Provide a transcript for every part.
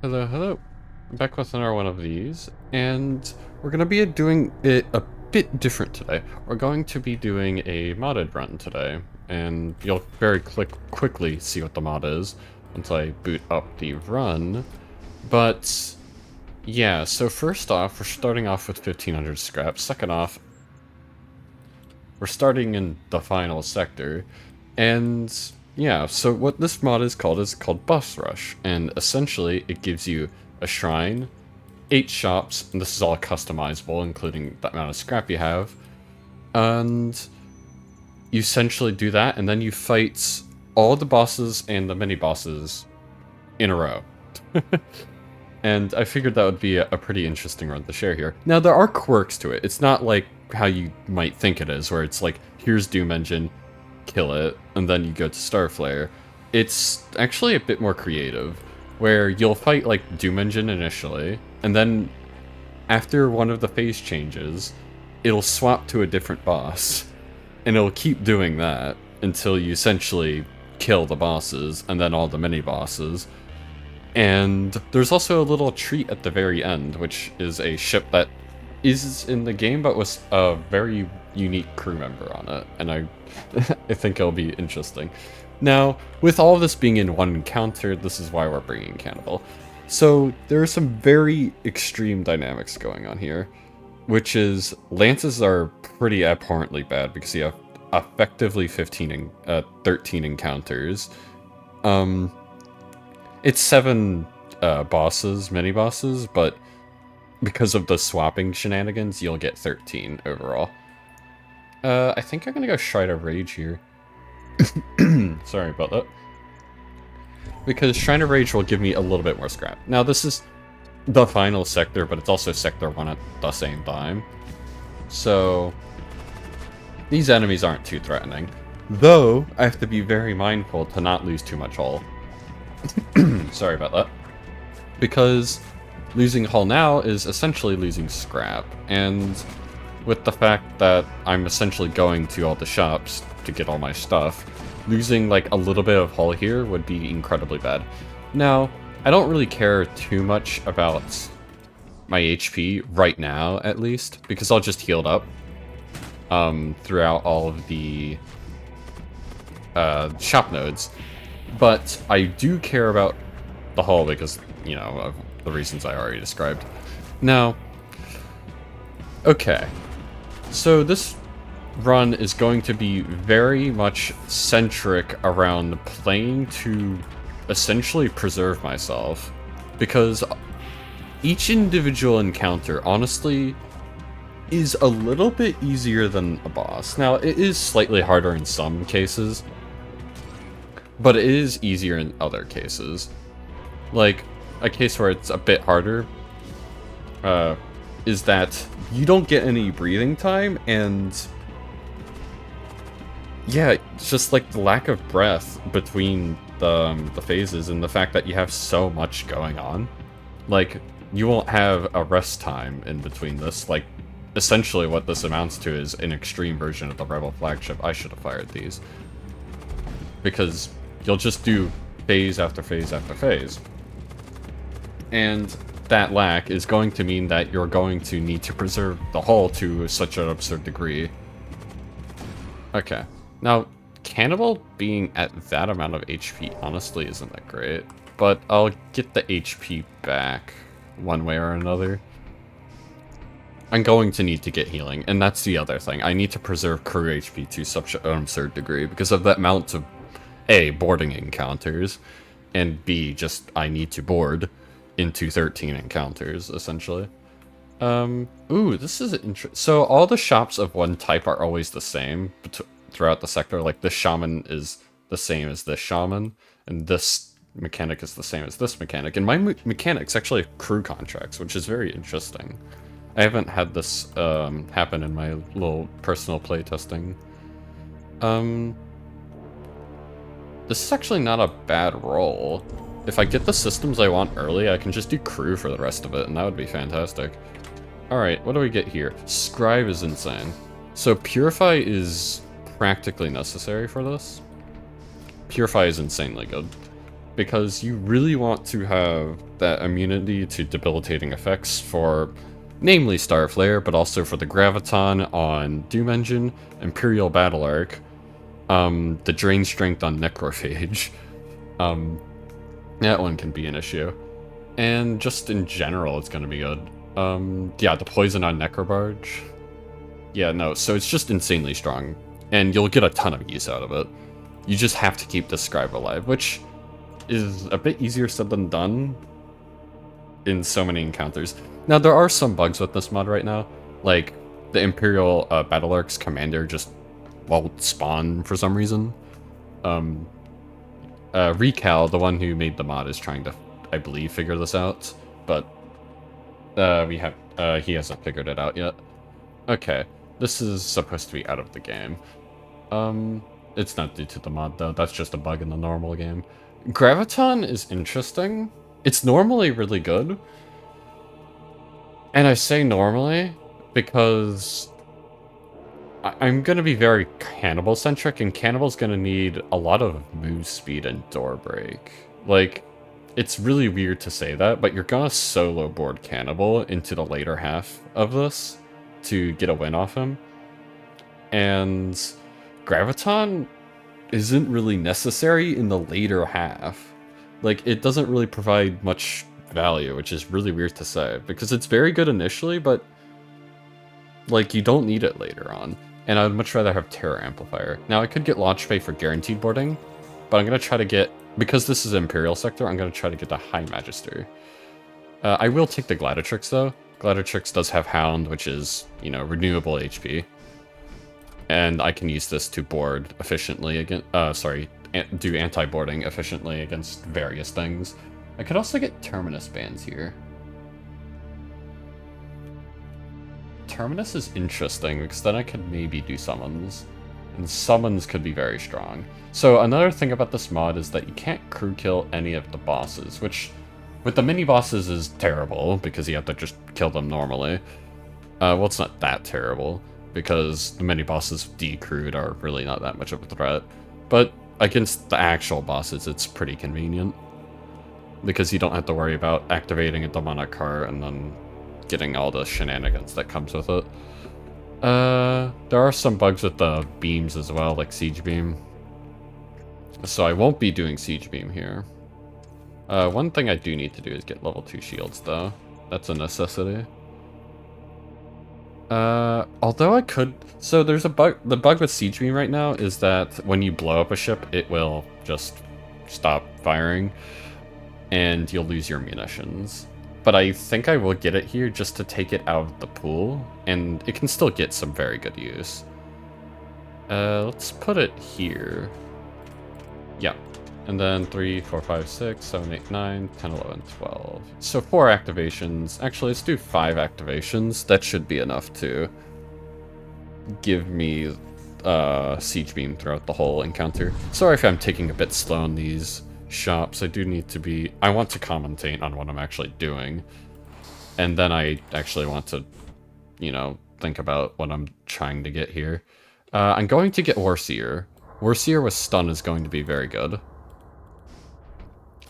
Hello, hello. I'm back with another one of these, and we're going to be doing it a bit different today. We're going to be doing a modded run today, and you'll very quickly see what the mod is once I boot up the run. But yeah, so first off, we're starting off with 1500 scrap. Second off, we're starting in the final sector, and yeah, so what this mod is called Boss Rush, and essentially it gives you a shrine, 8 shops, and this is all customizable, including the amount of scrap you have, and you essentially do that, and then you fight all the bosses and the mini-bosses in a row. And I figured that would be a pretty interesting run to share here. Now, there are quirks to it. It's not like how you might think it is, where it's like, here's Doom Engine, kill it, and then you go to Starflare. It's actually a bit more creative, where you'll fight, like, Doom Engine initially, and then after one of the phase changes, it'll swap to a different boss. And it'll keep doing that until you essentially kill the bosses, and then all the mini-bosses. And there's also a little treat at the very end, which is a ship that is in the game, but with a very unique crew member on it, and I think it'll be interesting. Now, with all of this being in one encounter, this is why we're bringing Cannibal. So, there are some very extreme dynamics going on here, which is, lances are pretty abhorrently bad, because you have effectively 13 encounters. It's 7 bosses, mini-bosses, but because of the swapping shenanigans, you'll get 13 overall. I think I'm gonna go Shrine of Rage here. Sorry about that. Because Shrine of Rage will give me a little bit more scrap. Now, this is the final sector, but it's also Sector 1 at the same time. So, these enemies aren't too threatening. Though, I have to be very mindful to not lose too much hull. Sorry about that. Because losing hull now is essentially losing scrap, and with the fact that I'm essentially going to all the shops to get all my stuff, losing like a little bit of hull here would be incredibly bad. Now, I don't really care too much about my HP right now, at least, because I'll just heal it up throughout all of the shop nodes. But I do care about the hull because, you know, of the reasons I already described. Now, okay. So this run is going to be very much centric around playing to essentially preserve myself. Because each individual encounter, honestly, is a little bit easier than a boss. Now, it is slightly harder in some cases, but it is easier in other cases. Like, a case where it's a bit harder is that you don't get any breathing time, and yeah, it's just like the lack of breath between the phases, and the fact that you have so much going on. Like, you won't have a rest time in between this. Like, essentially what this amounts to is an extreme version of the Rebel flagship. I should have fired these. Because you'll just do phase after phase after phase. And that lack is going to mean that you're going to need to preserve the hull to such an absurd degree. Okay. Now, Cannibal being at that amount of HP honestly isn't that great. But I'll get the HP back one way or another. I'm going to need to get healing, and that's the other thing. I need to preserve crew HP to such an absurd degree because of that amount of A, boarding encounters, and B, just I need to board into 13 encounters, essentially. Ooh, this is interesting. So all the shops of one type are always the same throughout the sector. Like, this shaman is the same as this shaman, and this mechanic is the same as this mechanic. And my mechanics actually have crew contracts, which is very interesting. I haven't had this happen in my little personal playtesting. This is actually not a bad roll. If I get the systems I want early, I can just do crew for the rest of it, and that would be fantastic. Alright, what do we get here? Scribe is insane. So Purify is practically necessary for this. Purify is insanely good. because you really want to have that immunity to debilitating effects for, namely Starflare, but also for the Graviton on Doom Engine, Imperial Battle Arc, the Drain Strength on Necrophage. That one can be an issue. And just in general, it's gonna be good. Yeah, the Poison on Necrobarge. Yeah, no, so it's just insanely strong. And you'll get a ton of use out of it. You just have to keep the Scribe alive, which is a bit easier said than done in so many encounters. Now, there are some bugs with this mod right now. Like, the Imperial Battle Arc's commander just won't spawn for some reason. Recal, the one who made the mod, is trying to, I believe, figure this out. But he hasn't figured it out yet. Okay, this is supposed to be out of the game. It's not due to the mod, though. That's just a bug in the normal game. Graviton is interesting. It's normally really good. And I say normally because I'm going to be very Cannibal-centric, and Cannibal's going to need a lot of move speed and door break. Like, it's really weird to say that, but you're going to solo board Cannibal into the later half of this to get a win off him. And Graviton isn't really necessary in the later half. Like, it doesn't really provide much value, which is really weird to say, because it's very good initially, but like, you don't need it later on. And I would much rather have Terror Amplifier. Now, I could get Launch Bay for guaranteed boarding, but I'm going to try to get, because this is Imperial Sector, I'm going to try to get the High Magister. I will take the Gladiatrix, though. Gladiatrix does have Hound, which is, you know, renewable HP. And I can use this to board efficiently against, do anti-boarding efficiently against various things. I could also get Terminus bands here. Terminus is interesting, because then I could maybe do summons. And summons could be very strong. So another thing about this mod is that you can't crew kill any of the bosses, which with the mini-bosses is terrible, because you have to just kill them normally. Well, it's not that terrible, because the mini-bosses decrewed are really not that much of a threat. But against the actual bosses, it's pretty convenient, because you don't have to worry about activating a demonic cart and then getting all the shenanigans that comes with it. There are some bugs with the beams as well, like Siege Beam. So I won't be doing Siege Beam here. One thing I do need to do is get level 2 shields, though. That's a necessity. Although I could... So there's a bug... The bug with Siege Beam right now is that when you blow up a ship, it will just stop firing, and you'll lose your munitions. But I think I will get it here just to take it out of the pool, and it can still get some very good use. Let's put it here. Yeah. And then 3, 4, 5, 6, 7, 8, 9, 10, 11, 12. So 4 activations. Actually, let's do 5 activations. That should be enough to give me Siege Beam throughout the whole encounter. Sorry if I'm taking a bit slow on these shops. I do need to be... I want to commentate on what I'm actually doing. And then I actually want to, you know, think about what I'm trying to get here. I'm going to get Warseer. Warseer with stun is going to be very good.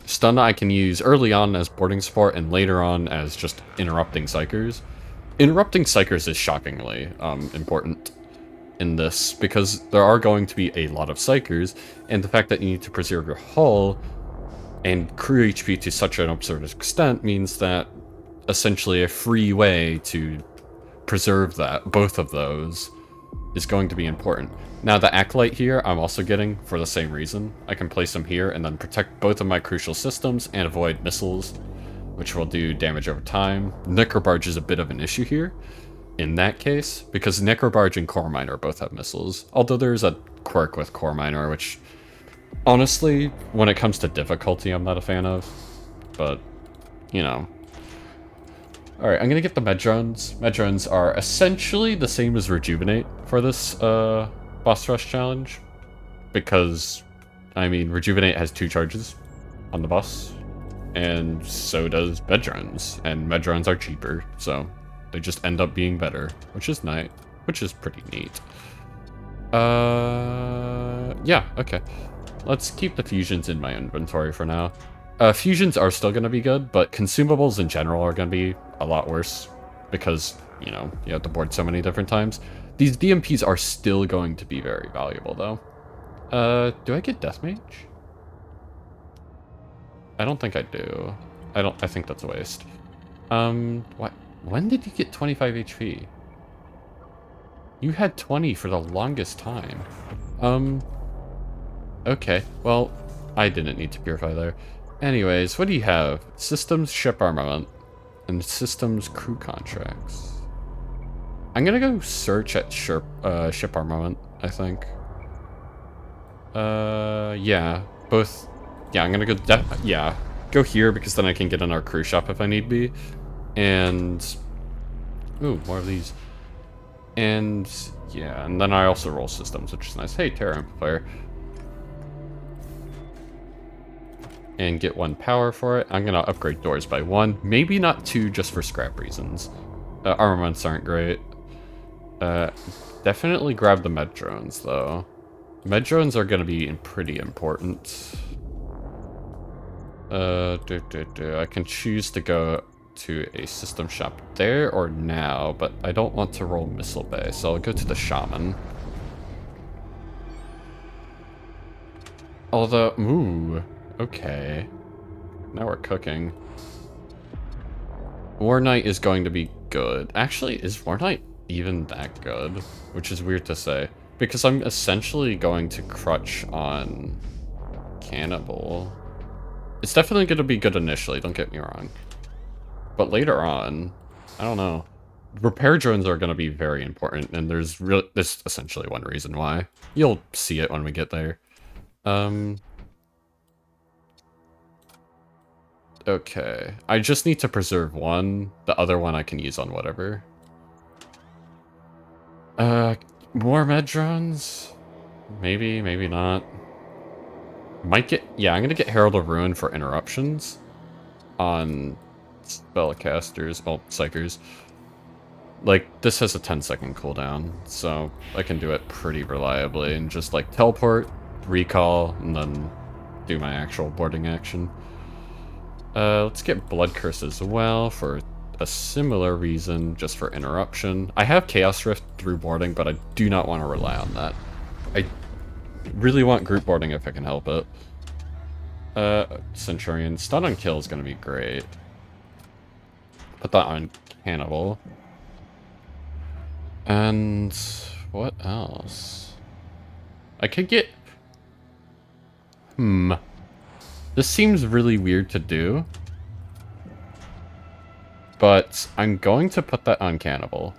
Stun I can use early on as boarding support and later on as just interrupting Psychers. Interrupting Psychers is shockingly important in this, because there are going to be a lot of Psychers, and the fact that you need to preserve your hull and crew HP to such an absurd extent means that essentially a free way to preserve that, both of those, is going to be important. Now the Acolyte here I'm also getting for the same reason. I can place him here and then protect both of my crucial systems and avoid missiles, which will do damage over time. Necrobarge is a bit of an issue here in that case, because Necrobarge and Core Miner both have missiles. Although there's a quirk with Core Miner, which honestly, when it comes to difficulty, I'm not a fan of. But, you know. Alright, I'm gonna get the Medrones. Medrones are essentially the same as Rejuvenate for this boss rush challenge. Because, I mean, Rejuvenate has 2 charges on the boss. And so does Medrones. And Medrones are cheaper, so they just end up being better. Which is nice. Which is pretty neat. Yeah, okay. let's keep the fusions in my inventory for now. Fusions are still going to be good, but consumables in general are going to be a lot worse because, you know, you have to board so many different times. These DMPs are still going to be very valuable, though. Do I get Deathmage? I don't think I do. I think that's a waste. What? When did you get 25 HP? You had 20 for the longest time. Okay. Well, I didn't need to purify there. Anyways, what do you have? Systems ship armament and systems crew contracts. I'm gonna go search at ship armament, I think. Yeah. Both. Yeah, I'm gonna go, yeah. Go here because then I can get in our crew shop if I need be. And... ooh, more of these. And... yeah, and then I also roll systems, which is nice. Hey, Terra Amplifier. And get 1 power for it. I'm gonna upgrade doors by 1. Maybe not 2, just for scrap reasons. Armaments aren't great. Definitely grab the med drones, though. Med drones are gonna be pretty important. I can choose to go to a system shop there or now, but I don't want to roll Missile Bay, so I'll go to the Shaman. Although, ooh, okay. Now we're cooking. War Knight is going to be good. Actually, is War Knight even that good? Which is weird to say. Because I'm essentially going to crutch on Cannibal. It's definitely going to be good initially, don't get me wrong. But later on, I don't know. Repair drones are going to be very important, and there's essentially one reason why. You'll see it when we get there. Okay. I just need to preserve one. The other one I can use on whatever. More med drones? Maybe, maybe not. Might get... yeah, I'm gonna get Herald of Ruin for interruptions on spellcasters, well, psychers. Like, this has a 10-second cooldown, so I can do it pretty reliably and just, like, teleport, recall, and then do my actual boarding action. Let's get Blood Curse as well for a similar reason, just for interruption. I have Chaos Rift through boarding, but I do not want to rely on that. I really want group boarding if I can help it. Centurion. Stun on kill is going to be great. Put that on Cannibal. And what else? I could get... This seems really weird to do. But I'm going to put that on Cannibal.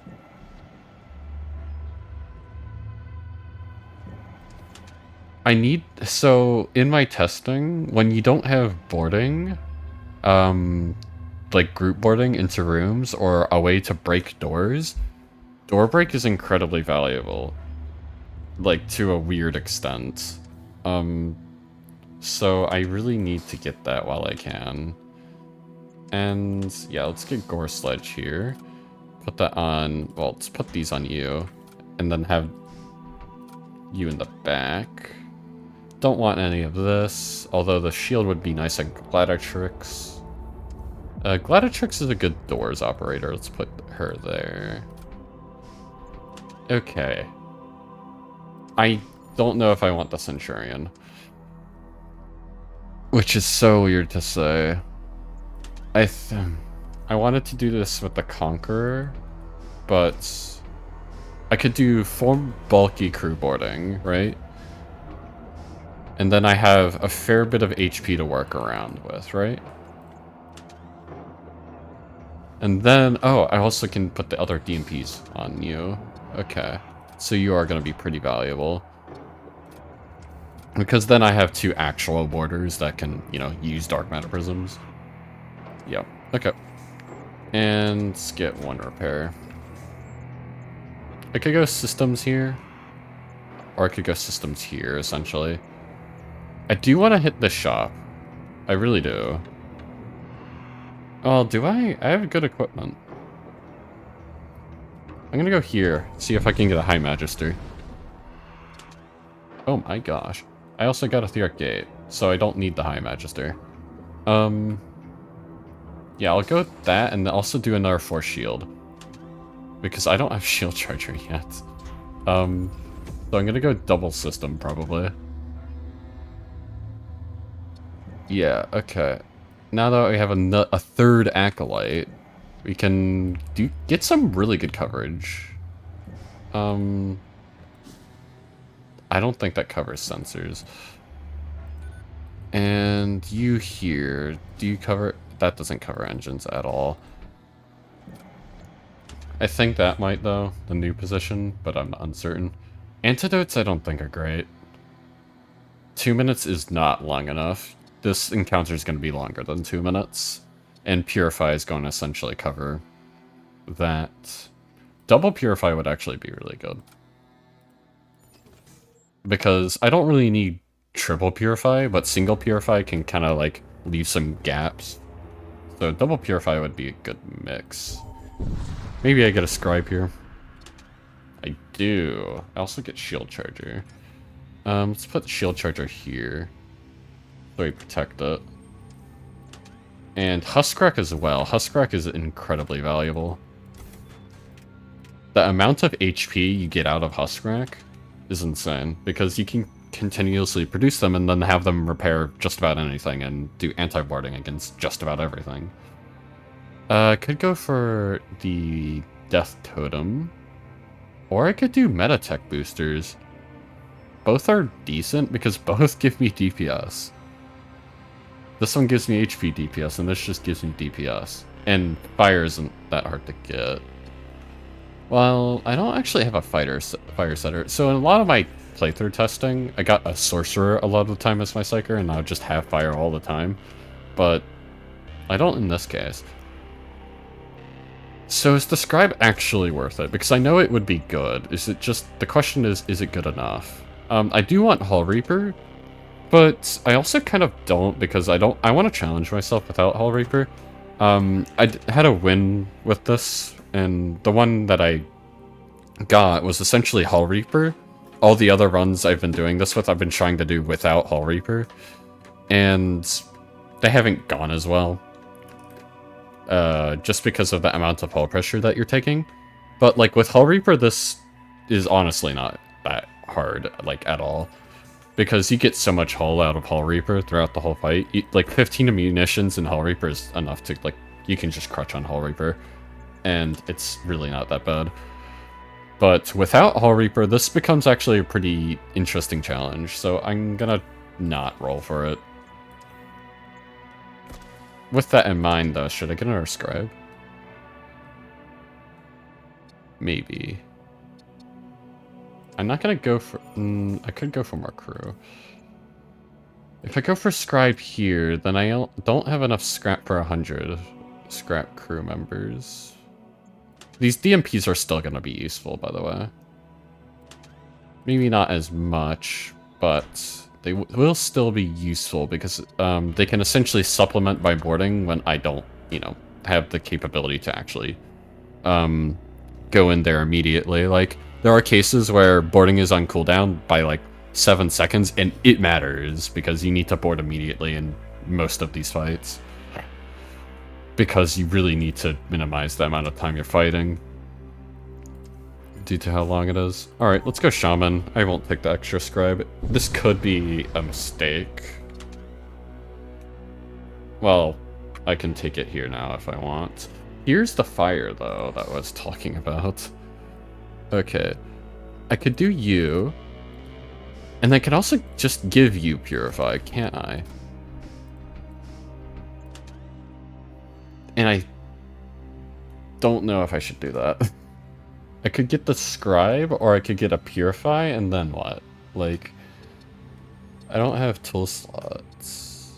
I need... so, in my testing, when you don't have boarding, like group boarding into rooms or a way to break doors, door break is incredibly valuable. Like, to a weird extent. So I really need to get that while I can. And yeah, let's get Gore Sledge here. Put that on, well, let's put these on you. And then have you in the back. Don't want any of this, although the shield would be nice on Gladiatrix. Gladiatrix is a good doors operator. Let's put her there. Okay. I don't know if I want the Centurion. Which is so weird to say. I wanted to do this with the Conqueror, but I could do 4 bulky crew boarding, right? And then I have a fair bit of HP to work around with, right? And then, oh, I also can put the other DMPs on you. Okay, so you are going to be pretty valuable. Because then I have 2 actual boarders that can, you know, use Dark Matter Prisms. Yep, okay. And let's get 1 repair. I could go systems here. Or I could go systems here, essentially. I do want to hit the shop. I really do. Oh, do I? I have good equipment. I'm gonna go here, see if I can get a High Magister. Oh my gosh. I also got a Etheric Gate, so I don't need the High Magister. Yeah, I'll go with that and also do another Force Shield. Because I don't have Shield Charger yet. So I'm gonna go double system, probably. Yeah, okay. Now that we have a third Acolyte, we can get some really good coverage. I don't think that covers sensors. And you here, do you cover... That doesn't cover engines at all. I think that might, though, the new position, but I'm uncertain. Antidotes I don't think are great. 2 minutes is not long enough. This encounter is going to be longer than 2 minutes. And Purify is going to essentially cover that. Double Purify would actually be really good. Because I don't really need triple Purify, but single Purify can kind of like leave some gaps. So double Purify would be a good mix. Maybe I get a Scribe here. I do. I also get Shield Charger. Let's put the Shield Charger here. So we protect it. And Huskrak as well. Huskrak is incredibly valuable. The amount of HP you get out of Huskrak is insane, because you can continuously produce them and then have them repair just about anything and do anti-warding against just about everything. Could go for the Death Totem. Or I could do Metatech boosters. Both are decent because both give me DPS. This one gives me HP DPS and this just gives me DPS. And fire isn't that hard to get. Well, I don't actually have a fire setter. So in a lot of my playthrough testing, I got a sorcerer a lot of the time as my psyker, and I would just have fire all the time. But I don't in this case. So is the scribe actually worth it? Because I know it would be good. Is it just... The question is it good enough? I do want Hall Reaper, but I also kind of don't, because I want to challenge myself without Hall Reaper. I had a win with this, and the one that I got was essentially Hall Reaper. All the other runs I've been doing this with, I've been trying to do without Hall Reaper, and they haven't gone as well. Just because of the amount of hull pressure that you're taking. But, like, with Hull Reaper, this is honestly not that hard, like, at all. Because you get so much hull out of Hull Reaper throughout the whole fight. Like, 15 munitions in Hull Reaper is enough to, like, you can just crutch on Hull Reaper. And it's really not that bad. But without Hull Reaper, this becomes actually a pretty interesting challenge. So I'm gonna not roll for it. With that in mind, though, should I get another scribe? Maybe. I'm not gonna go for... I could go for more crew. If I go for scribe here, then I don't have enough scrap for 100 scrap crew members. These DMPs are still gonna be useful, by the way. Maybe not as much, but... They will still be useful because they can essentially supplement my boarding when I don't, you know, have the capability to actually go in there immediately. Like, there are cases where boarding is on cooldown by, like, 7 seconds, and it matters because you need to board immediately in most of these fights. Because you really need to minimize the amount of time you're fighting due to how long it is. Alright, let's go Shaman. I won't take the extra scribe. This could be a mistake. Well, I can take it here now if I want. Here's the fire, though, that I was talking about. Okay. I could do you. And I can also just give you Purify, can't I? And I don't know if I should do that. I could get the scribe, or I could get a purify, and then what? Like, I don't have tool slots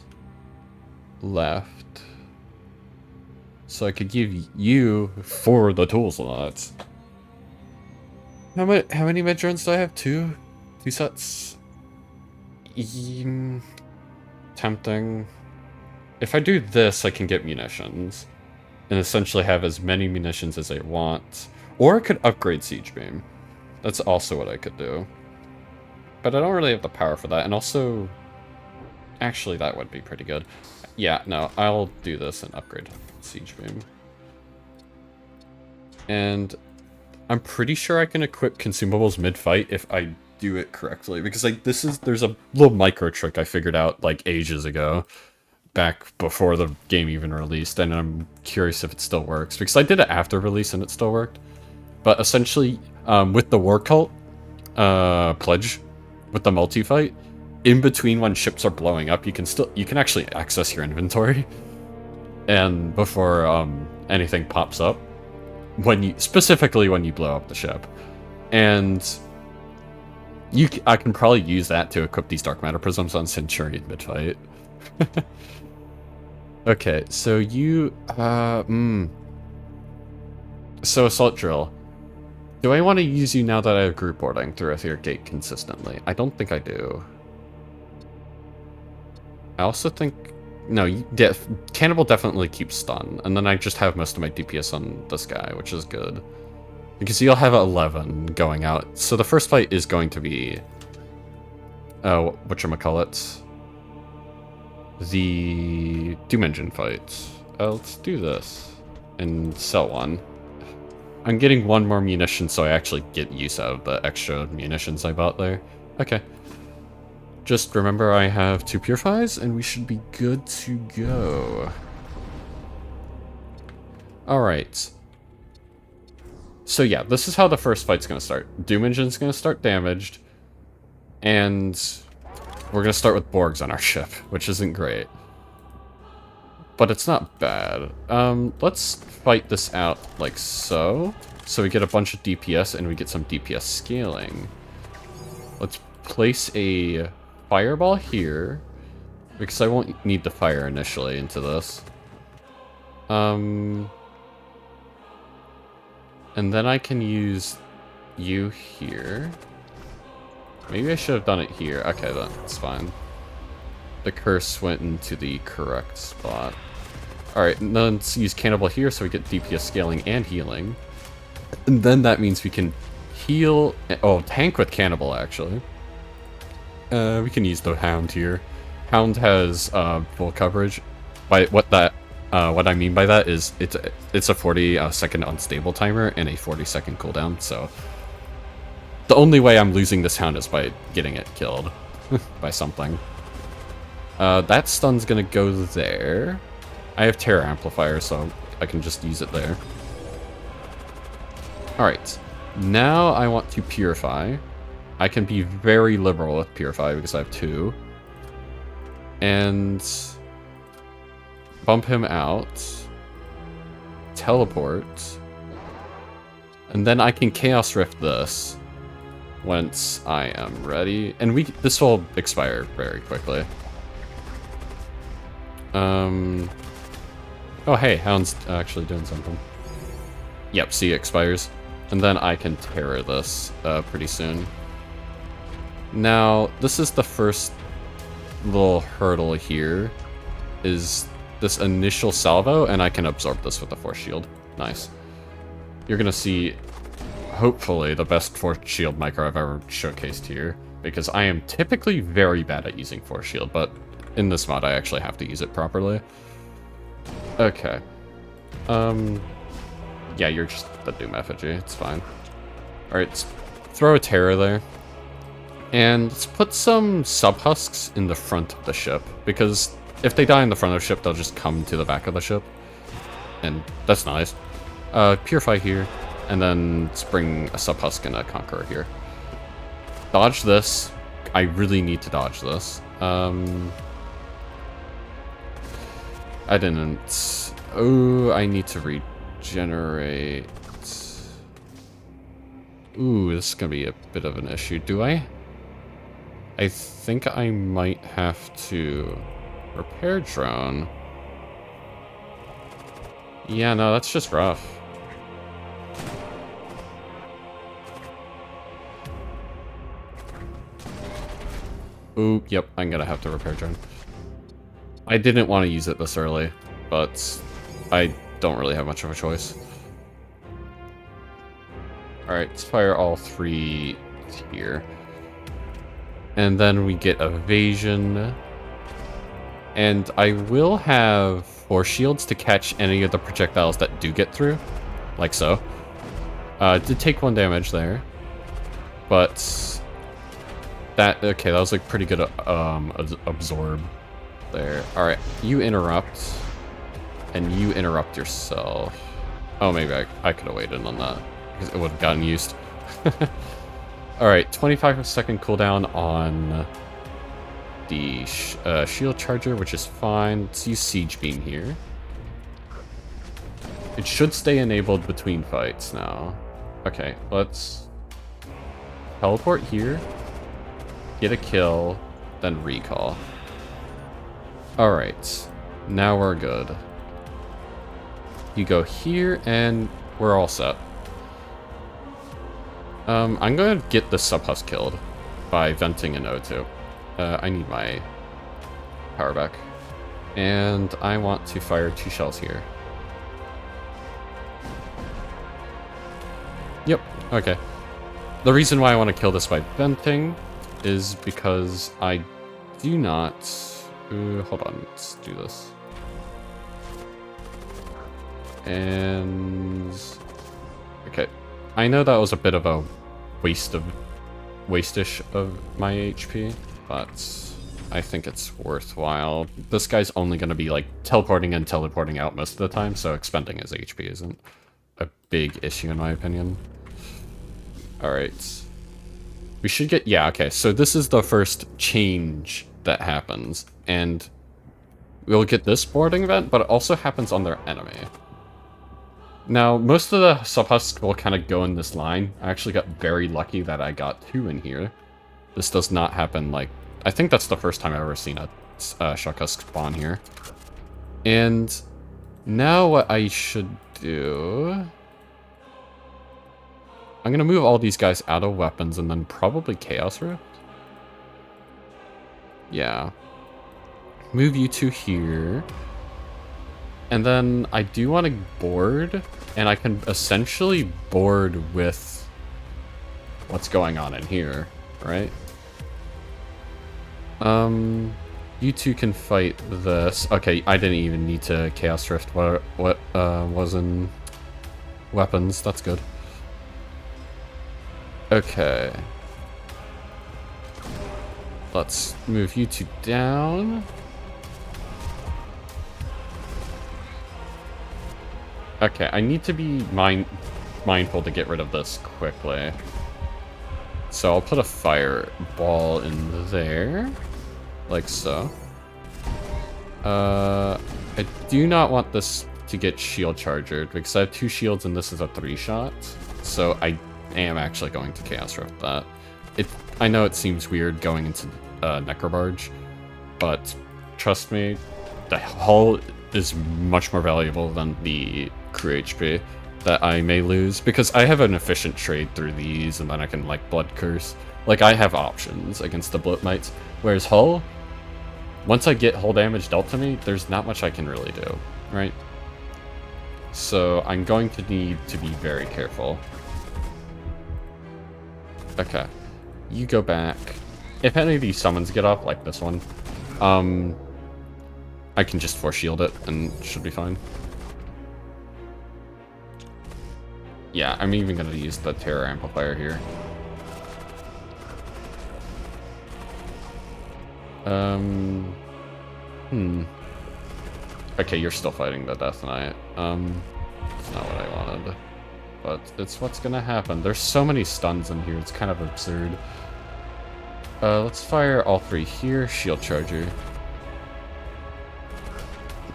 left. So I could give you for the tool slots. How many medruns do I have? Two sets? Tempting. If I do this, I can get munitions. And essentially have as many munitions as I want. Or I could upgrade Siege Beam. That's also what I could do. but I don't really have the power for that. And also, actually, that would be pretty good. Yeah, no, I'll do this and upgrade Siege Beam. And I'm pretty sure I can equip consumables mid-fight if I do it correctly. Because, like, there's a little micro trick I figured out, like, ages ago. Back before the game even released, and I'm curious if it still works. Because I did it after release and it still worked. But essentially, with the War Cult pledge, with the multi-fight, in between when ships are blowing up, you can actually access your inventory. And before anything pops up, specifically when you blow up the ship. And I can probably use that to equip these dark matter prisms on Centurion mid-fight. Okay, so so Assault Drill. Do I want to use you now that I have group boarding through your gate consistently? I don't think I do. I also think... No, Cannibal definitely keeps stun, and then I just have most of my DPS on this guy, which is good. Because you'll have 11 going out. So the first fight is going to be... whatchamacallit? The Doom Engine fight. Let's do this. And sell one. I'm getting one more munition, so I actually get use out of the extra munitions I bought there. Okay. Just remember I have 2 Purifies, and we should be good to go. Alright. So yeah, this is how the first fight's gonna start. Doom Engine's gonna start damaged, and we're gonna start with Borgs on our ship, which isn't great. But it's not bad. Let's fight this out like so. So we get a bunch of DPS and we get some DPS scaling. Let's place a fireball here, because I won't need to fire initially into this. And then I can use you here. Maybe I should have done it here. Okay, that's fine. The curse went into the correct spot. Alright, and then let's use Cannibal here so we get DPS scaling and healing. And then that means we can heal... Oh, tank with Cannibal, actually. We can use the Hound here. Hound has full coverage. What I mean by that is it's a 40-second unstable timer and a 40-second cooldown, so... The only way I'm losing this Hound is by getting it killed by something. That stun's gonna go there. I have Terror Amplifier, so I can just use it there. Alright. Now I want to Purify. I can be very liberal with Purify because I have 2. And... bump him out. Teleport. And then I can Chaos Rift this. Once I am ready. And this will expire very quickly. Oh, hey, Hound's actually doing something. Yep, see, it expires. And then I can Terror this pretty soon. Now, this is the first little hurdle here. Is this initial salvo, and I can absorb this with the Force Shield. Nice. You're gonna see, hopefully, the best Force Shield micro I've ever showcased here. Because I am typically very bad at using Force Shield, but in this mod I actually have to use it properly. Okay. Yeah, you're just the Doom effigy. It's fine. Alright, let's throw a Terror there. And let's put some sub-husks in the front of the ship. Because if they die in the front of the ship, they'll just come to the back of the ship. And that's nice. Purify here. And then let's bring a sub-husk and a Conqueror here. Dodge this. I really need to dodge this. I didn't... Oh, I need to regenerate... Ooh, this is gonna be a bit of an issue. Do I? I think I might have to... Repair drone. Yeah, no, that's just rough. Ooh, yep, I'm gonna have to repair drone. I didn't want to use it this early, but I don't really have much of a choice. Alright, let's fire all 3 here. And then we get evasion. And I will have 4 shields to catch any of the projectiles that do get through. Like so. Did take 1 damage there. But that, okay, that was like pretty good absorb there. Alright, you interrupt. And you interrupt yourself. Oh, maybe I could have waited on that. Because it would have gotten used. Alright, 25-second cooldown on the shield charger, which is fine. Let's use Siege Beam here. It should stay enabled between fights now. Okay, let's teleport here, get a kill, then recall. Alright, now we're good. You go here, and we're all set. I'm gonna get the sub-husk killed by venting an O2. I need my power back. And I want to fire 2 shells here. Yep, okay. The reason why I want to kill this by venting is because I do not... hold on, let's do this. And... okay. I know that was a bit of a waste-ish of my HP, but I think it's worthwhile. This guy's only going to be like teleporting in, teleporting out most of the time, so expending his HP isn't a big issue in my opinion. Alright. We should get... yeah, okay, so this is the first change that happens, and we'll get this boarding event, but it also happens on their enemy. Now, most of the sub-husks will kind of go in this line. I actually got very lucky that I got 2 in here. This does not happen, like... I think that's the first time I've ever seen a shock husk spawn here. And now what I should do... I'm going to move all these guys out of weapons and then probably Chaos Rift. Yeah. Move you 2 here. And then I do want to board, and I can essentially board with what's going on in here, right? You 2 can fight this. Okay, I didn't even need to Chaos Rift what was in weapons. That's good. Okay. Let's move you 2 down. Okay, I need to be mindful to get rid of this quickly. So I'll put a fireball in there, like so. I do not want this to get shield chargered because I have 2 shields and this is a 3-shot. So I am actually going to Chaos Rift that. I know it seems weird going into Necrobarge, but trust me, the hull is much more valuable than the crew HP that I may lose, because I have an efficient trade through these, and then I can, like, Blood Curse. Like, I have options against the Bloat Mites, whereas hull, once I get hull damage dealt to me, there's not much I can really do, right? So I'm going to need to be very careful. Okay. You go back. If any of these summons get off, like this one, I can just force shield it and it should be fine. Yeah, I'm even going to use the Terror Amplifier here. Okay, you're still fighting the Death Knight. It's not what I wanted. But it's what's gonna happen. There's so many stuns in here, it's kind of absurd. Let's fire all 3 here. Shield Charger.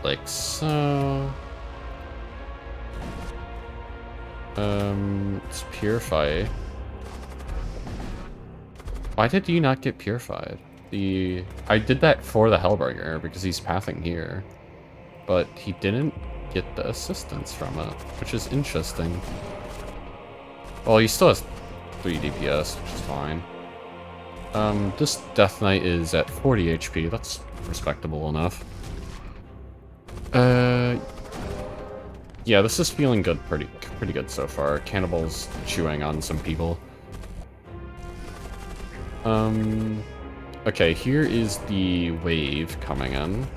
Like so. Let's Purify. Why did you not get Purified? I did that for the Hellbringer because he's pathing here. But he didn't get the assistance from it, which is interesting. Well, he still has 3 DPS, which is fine. This Death Knight is at 40 HP. That's respectable enough. Yeah, this is feeling good, pretty good so far. Cannibal's chewing on some people. Okay, here is the wave coming in.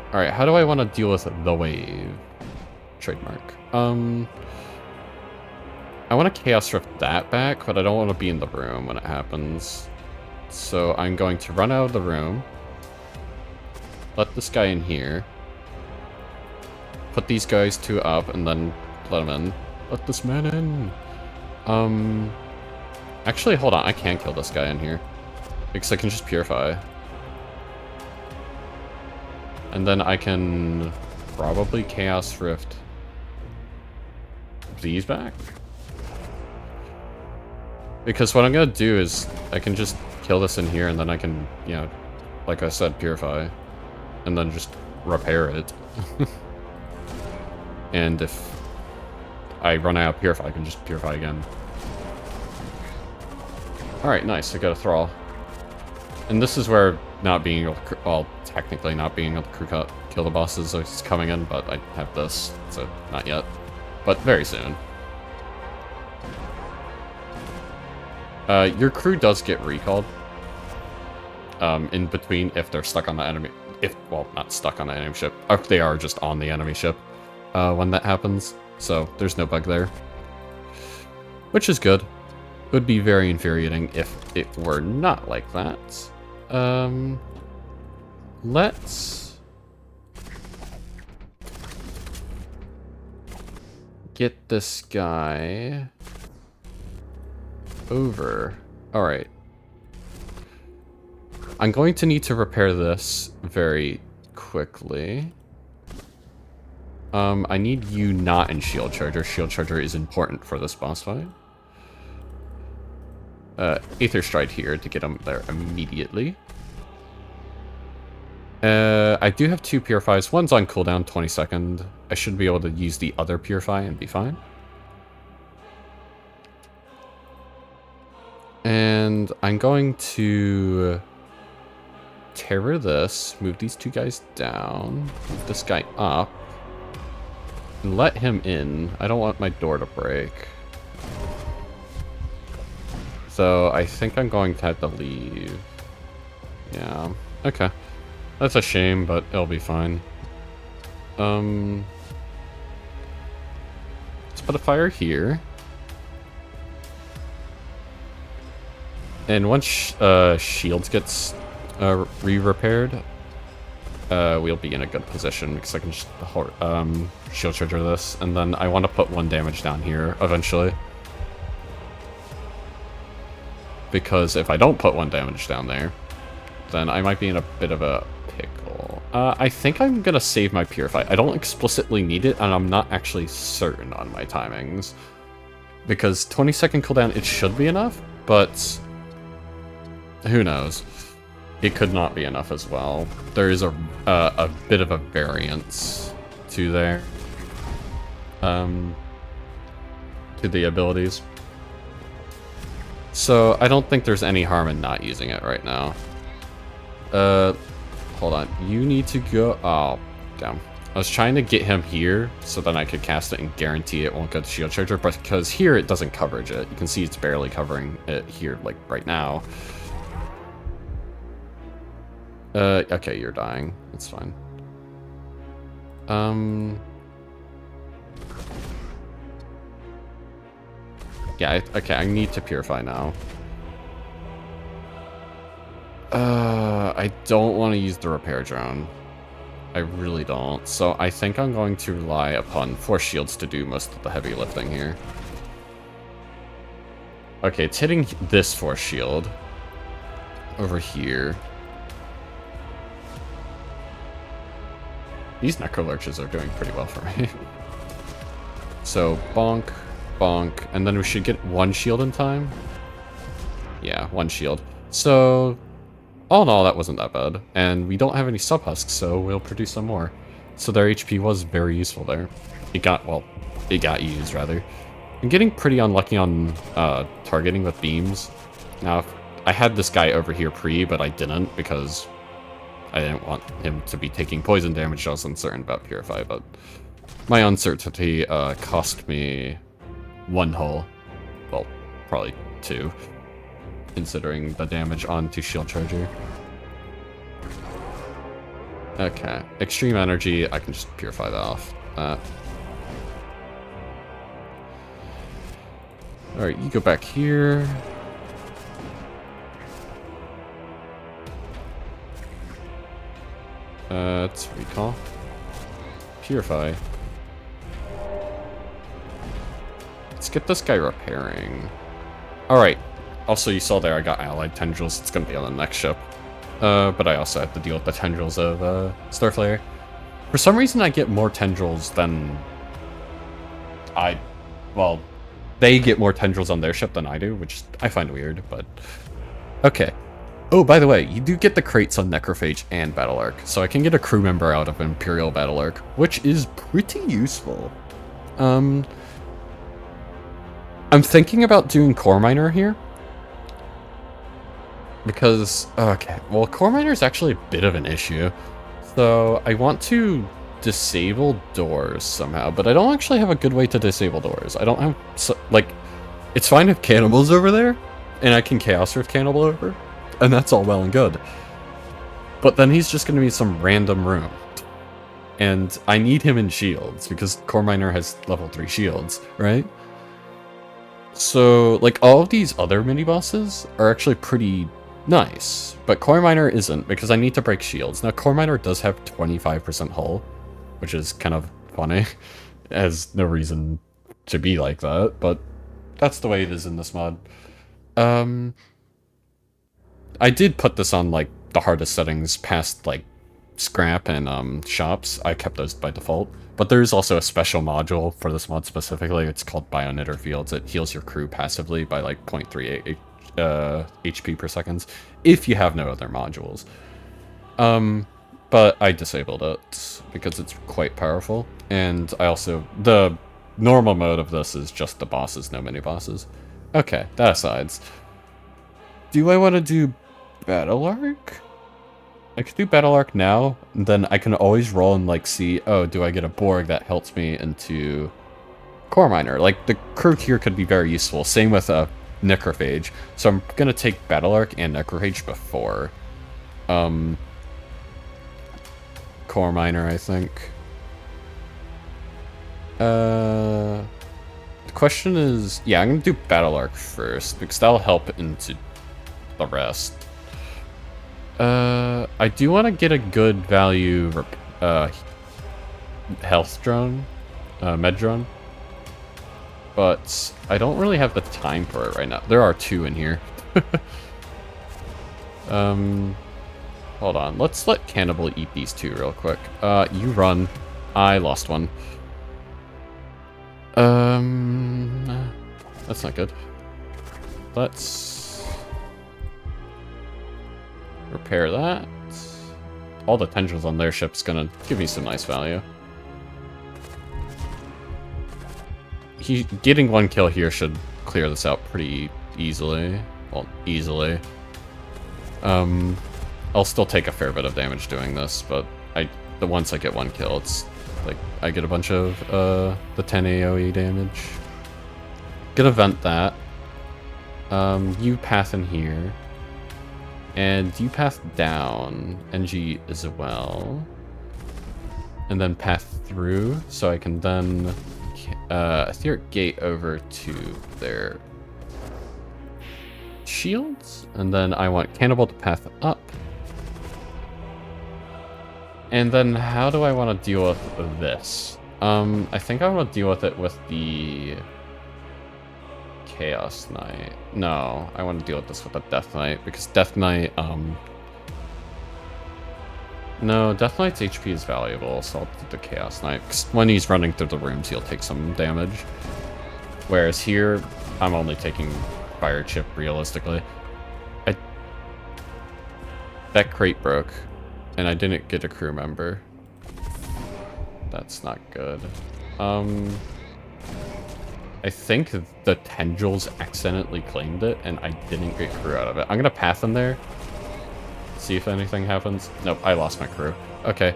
Alright, how do I want to deal with the wave? Trademark. I want to Chaos Rift that back, but I don't want to be in the room when it happens. So I'm going to run out of the room. Let this guy in here. Put these guys two up, and then let him in. Let this man in. Actually, hold on. I can't kill this guy in here. Because I can just purify. And then I can probably Chaos Rift these back. Because what I'm going to do is I can just kill this in here, and then I can, you know, like I said, purify. And then just repair it. And if I run out of purify, I can just purify again. Alright, nice. I got a thrall. And this is where not being able to, well, technically not being able to kill the bosses is coming in, but I have this, so not yet. But very soon. Your crew does get recalled. In between if they're stuck on the enemy, well, not stuck on the enemy ship, or if they are just on the enemy ship, when that happens. So there's no bug there. Which is good. It would be very infuriating if it were not like that. Let's get this guy over. Alright. I'm going to need to repair this very quickly. I need you not in Shield Charger. Shield Charger is important for this boss fight. Aether Stride here to get him there immediately. I do have 2 Purifies. One's on cooldown, 20-second. I should be able to use the other Purify and be fine. And I'm going to terror this, move these 2 guys down, move this guy up, and let him in. I don't want my door to break. So I think I'm going to have to leave. Yeah, okay. That's a shame, but it'll be fine. Let's put a fire here. And once shields gets re-repaired, we'll be in a good position because I can just shield charger this, and then I want to put 1 damage down here eventually. Because if I don't put 1 damage down there, then I might be in a bit of a pickle. I think I'm gonna save my Purify. I don't explicitly need it, and I'm not actually certain on my timings. Because 20-second cooldown, it should be enough, but who knows? It could not be enough as well. There is a bit of a variance to there. To the abilities. So I don't think there's any harm in not using it right now. Hold on. You need to go... Oh, damn. I was trying to get him here so then I could cast it and guarantee it won't go to Shield Charger, but because here it doesn't coverage it. You can see it's barely covering it here, like, right now. Okay, you're dying. That's fine. Yeah, okay, I need to purify now. I don't want to use the repair drone. I really don't. So I think I'm going to rely upon Force Shields to do most of the heavy lifting here. Okay, it's hitting this Force Shield over here. These Necro Lurches are doing pretty well for me. So, bonk, bonk, and then we should get 1 shield in time. Yeah, 1 shield. So, all in all, that wasn't that bad. And we don't have any sub-husks, so we'll produce some more. So their HP was very useful there. It got used, rather. I'm getting pretty unlucky on targeting with beams. Now, I had this guy over here but I didn't because I didn't want him to be taking poison damage. I was uncertain about Purify, but my uncertainty cost me 1 hull. Well, probably 2. considering the damage onto shield charger. Okay, extreme energy, I can just purify that off. Alright, you go back here. Let's recall. Purify. Let's get this guy repairing. Alright. Also, you saw there I got allied tendrils. It's gonna be on the next ship. But I also have to deal with the tendrils of Starflare. For some reason, I get more tendrils than well, they get more tendrils on their ship than I do, which I find weird, but okay. Oh, by the way, you do get the crates on Necrophage and Battle Arc, so I can get a crew member out of Imperial Battle Arc, which is pretty useful. I'm thinking about doing Core Miner here. Because, okay, well, Core Miner is actually a bit of an issue. So, I want to disable doors somehow, but I don't actually have a good way to disable doors. I don't have, like, it's fine if Cannibal's over there, and I can Chaos Rift Cannibal over, and that's all well and good. But then he's just going to be some random room. And I need him in shields, because Core Miner has level 3 shields, right? So, like, all of these other mini-bosses are actually pretty nice, but Core Miner isn't, because I need to break shields. Now, Core Miner does have 25% hull, which is kind of funny. It has no reason to be like that, but that's the way it is in this mod. I did put this on, like, the hardest settings past, like, scrap and shops. I kept those by default. But there's also a special module for this mod specifically. It's called Bioknitter Fields. It heals your crew passively by like 0.38 HP per second if you have no other modules. But I disabled it because it's quite powerful. And I also... the normal mode of this is just the bosses, no mini-bosses. Okay, that aside. Do I want to do Battle Arc? I could do Battle Arc now, and then I can always roll and, like, see, oh, do I get a Borg that helps me into Core Miner? Like, the crew here could be very useful. Same with Necrophage. So I'm gonna take Battle Arc and Necrophage before Core Miner, I think. The question is... yeah, I'm gonna do Battle Arc first, because that'll help into the rest. I do want to get a good value health drone, med drone, but I don't really have the time for it right now. There are 2 in here. Hold on. Let's let Cannibal eat these 2 real quick. You run. I lost one. That's not good. Let's repair that. All the tendrils on their ship's gonna give me some nice value. Getting 1 kill here should clear this out pretty easily. Well, easily. I'll still take a fair bit of damage doing this, but once I get 1 kill, it's like I get a bunch of the 10 AoE damage. Gonna vent that. You path in here. And you path down, NG as well. And then path through, so I can then etheric gate over to their shields. And then I want Cannibal to path up. And then how do I want to deal with this? I think I want to deal with it with the Chaos Knight. No, I want to deal with this with a Death Knight, because Death Knight, no, Death Knight's HP is valuable, so I'll do the Chaos Knight, because when he's running through the rooms, he'll take some damage. Whereas here, I'm only taking Fire Chip, realistically. That crate broke, and I didn't get a crew member. That's not good. I think the tendrils accidentally claimed it, and I didn't get crew out of it. I'm gonna path in there, see if anything happens. Nope, I lost my crew. Okay.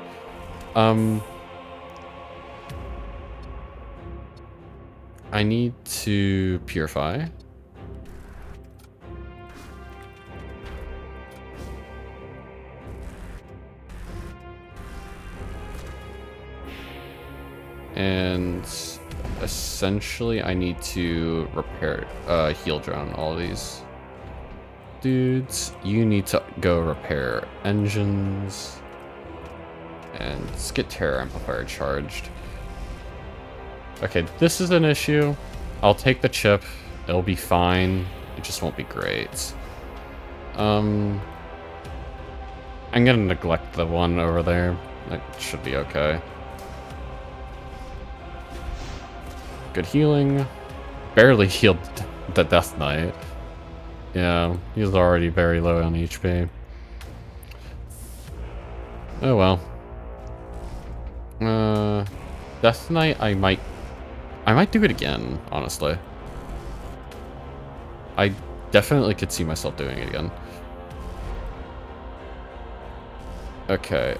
I need to purify. And essentially I need to repair, heal drone all of these. Dudes, you need to go repair engines. And let's get Terror Amplifier charged. Okay, this is an issue. I'll take the chip. It'll be fine. It just won't be great. I'm gonna neglect the one over there. That should be okay. Good healing. Barely healed the Death Knight. Yeah, he's already very low on HP. Oh well. Death Knight, I might do it again, honestly. I definitely could see myself doing it again. Okay,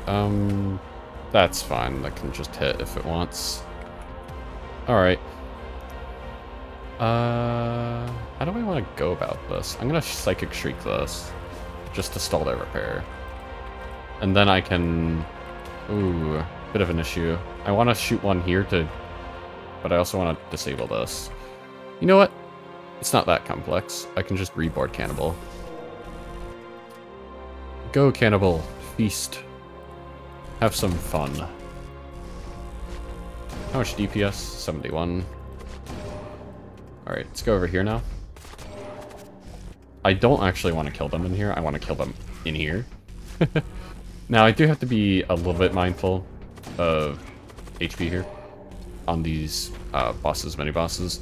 that's fine. That can just hit if it wants. Alright. How do I want to go about this? I'm gonna Psychic Shriek this, just to stall their repair. And then I can... Ooh, bit of an issue. I want to shoot one here but I also want to disable this. You know what? It's not that complex. I can just reboard Cannibal. Go, Cannibal. Feast. Have some fun. How much DPS? 71. Alright, let's go over here now. I don't actually want to kill them in here. I want to kill them in here. Now, I do have to be a little bit mindful of HP here on these bosses, mini-bosses.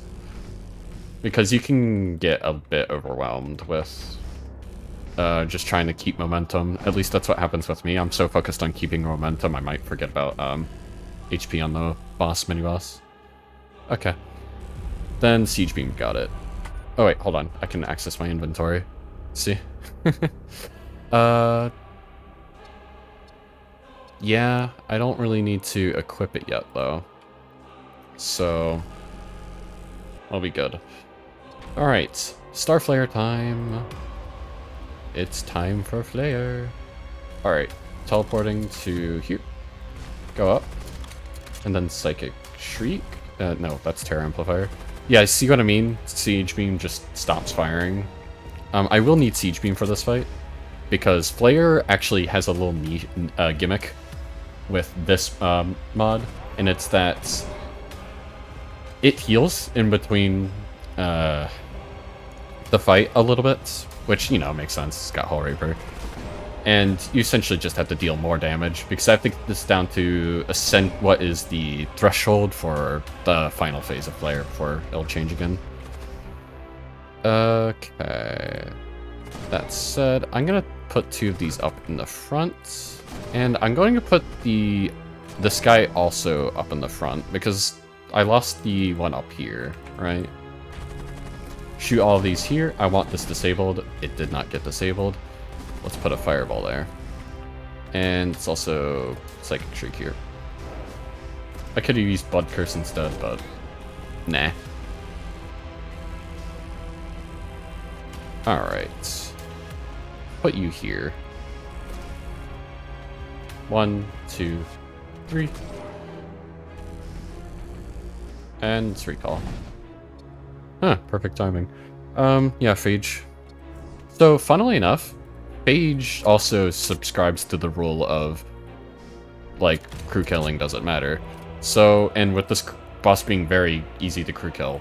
Because you can get a bit overwhelmed with just trying to keep momentum. At least that's what happens with me. I'm so focused on keeping momentum, I might forget about HP on the boss, mini-boss. Okay. Then Siege Beam, got it. Oh wait, hold on. I can access my inventory. See? Yeah, I don't really need to equip it yet, though. So, I'll be good. Alright, Star Flare time. It's time for Flare. Alright, teleporting to here. Go up. And then Psychic Shriek. No, that's Terror Amplifier. Yeah, see what I mean? Siege Beam just stops firing. I will need Siege Beam for this fight, because Flare actually has a little gimmick with this mod, and it's that it heals in between the fight a little bit, which, you know, makes sense. It's got Hull Raper. And you essentially just have to deal more damage, because I think this is down to what is the threshold for the final phase of Flare before it'll change again. Okay. That said, I'm gonna put 2 of these up in the front, and I'm going to put this guy also up in the front, because I lost the one up here, right? Shoot all of these here. I want this disabled. It did not get disabled. Let's put a fireball there. And it's also Psychic Shriek here. I could have used Blood Curse instead, but nah. Alright. Put you here. 1, 2, 3. And it's recall. Huh, perfect timing. Yeah, Phage. So, funnily enough, Phage also subscribes to the rule of, like, crew killing doesn't matter. So, and with this boss being very easy to crew kill,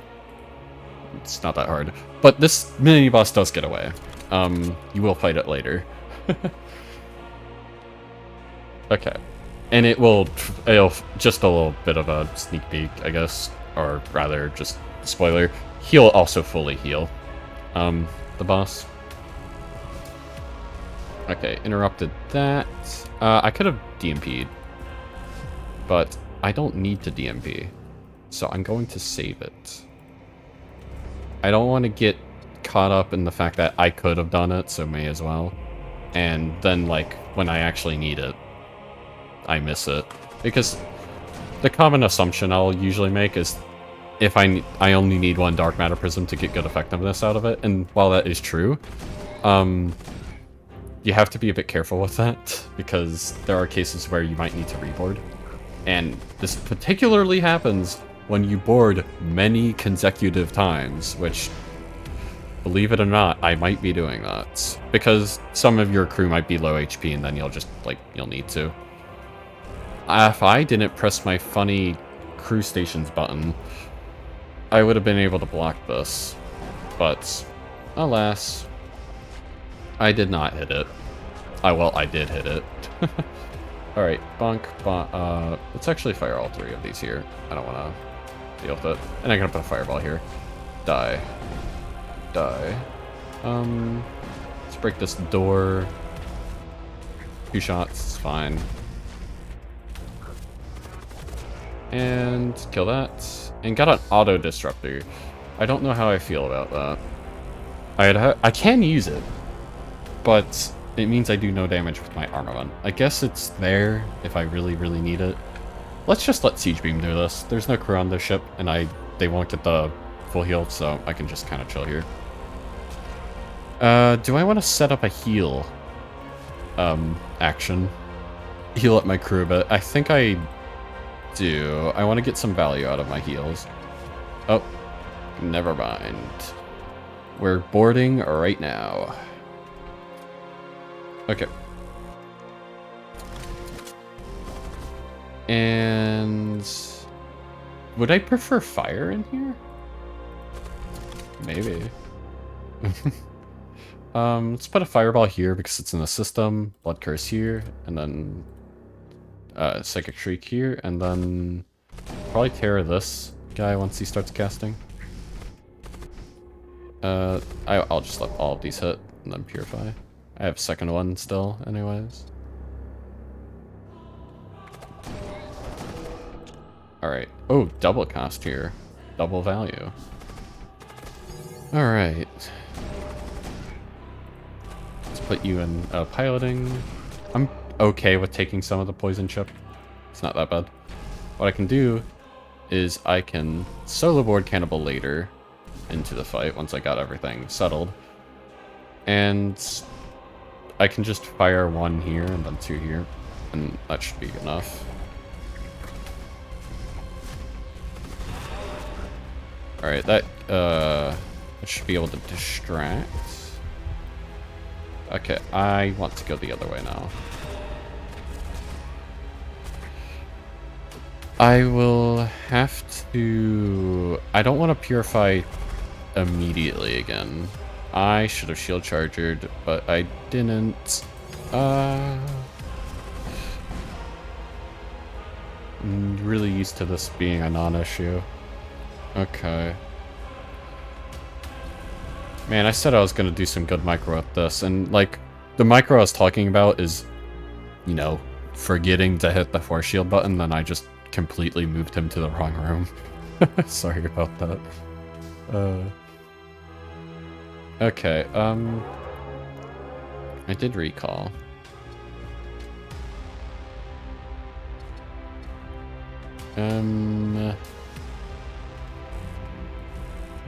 it's not that hard. But this mini-boss does get away. You will fight it later. Okay. And it'll just a little bit of a sneak peek, I guess. Or rather, just spoiler. He'll also fully heal the boss. Okay, interrupted that. I could have DMP'd, but I don't need to DMP, so I'm going to save it. I don't want to get caught up in the fact that I could have done it, so may as well. And then, like, when I actually need it, I miss it. Because the common assumption I'll usually make is if I only need 1 Dark Matter Prism to get good effectiveness out of it, and while that is true, you have to be a bit careful with that, because there are cases where you might need to reboard. And this particularly happens when you board many consecutive times, which, believe it or not, I might be doing that. Because some of your crew might be low HP and then you'll just, like, you'll need to. If I didn't press my funny crew stations button, I would have been able to block this. But, alas, I did not hit it. Well, I did hit it. Alright, bonk, bonk, let's actually fire all 3 of these here. I don't want to deal with it. And I'm going to put a fireball here. Die. Die. Let's break this door. 2 shots, it's fine. And kill that. And got an auto disruptor. I don't know how I feel about that. I can use it, but it means I do no damage with my armament. I guess it's there if I really, really need it. Let's just let Siege Beam do this. There's no crew on this ship, and they won't get the full heal, so I can just kind of chill here. Do I want to set up a heal action? Heal up my crew a bit. I think I do. I want to get some value out of my heals. Oh, never mind. We're boarding right now. Okay. And would I prefer fire in here? Maybe. Let's put a fireball here because it's in the system. Blood curse here, and then psychic shriek here, and then probably tear this guy once he starts casting. I'll just let all of these hit and then purify. I have second one still, anyways. Alright. Oh, double cost here. Double value. Alright. Let's put you in piloting. I'm okay with taking some of the poison chip. It's not that bad. What I can do is I can solo board Cannibal later into the fight once I got everything settled. And I can just fire 1 here and then 2 here, and that should be enough. Alright, that should be able to distract. Okay, I want to go the other way now. I will have to... I don't want to purify immediately again. I should have shield chargered, but I didn't. I'm really used to this being a non-issue. Okay. Man, I said I was going to do some good micro with this, and, like, the micro I was talking about is, you know, forgetting to hit the force shield button, then I just completely moved him to the wrong room. Sorry about that. Okay, I did recall.